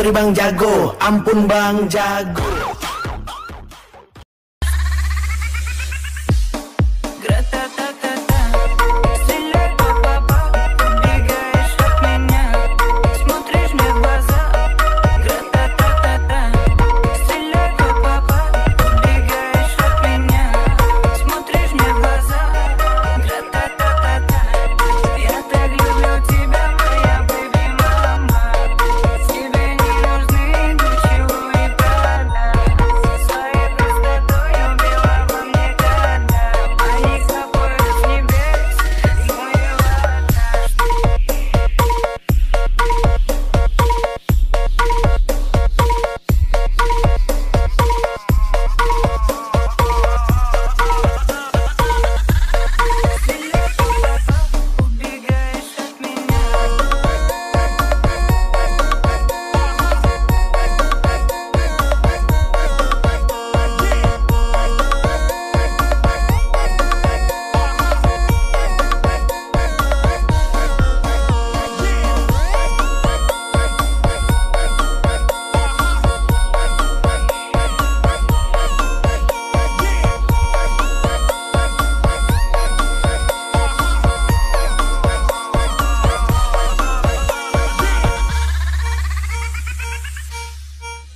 sorry bang jago, ampun bang jago.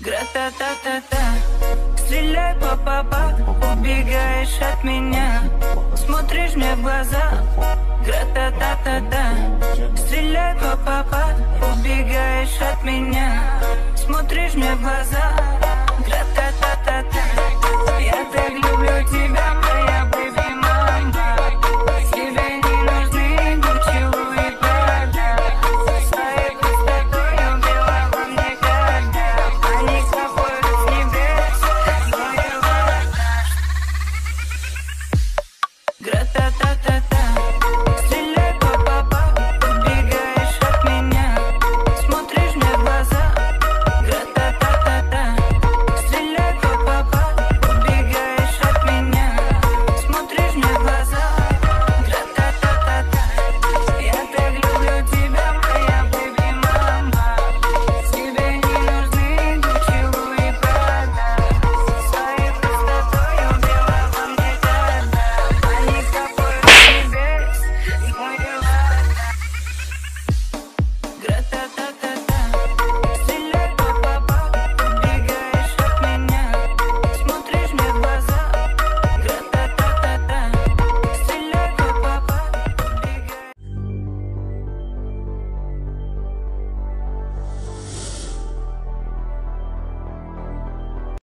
Гра-та-та-та-та, стреляй, па-па-па, убегаешь от меня, смотришь мне в глаза. Гра-та-та-та-та, стреляй, па-па-па, убегаешь от меня, смотришь мне в глаза. Гра-та-та-та-та, я так люблю тебя, моя бэби мама. Тебе не нужны Гуччи, Луи, Прада. Своей красотой убила во мне когда. Они капают с небес, твою волну. Гра-та-та-та.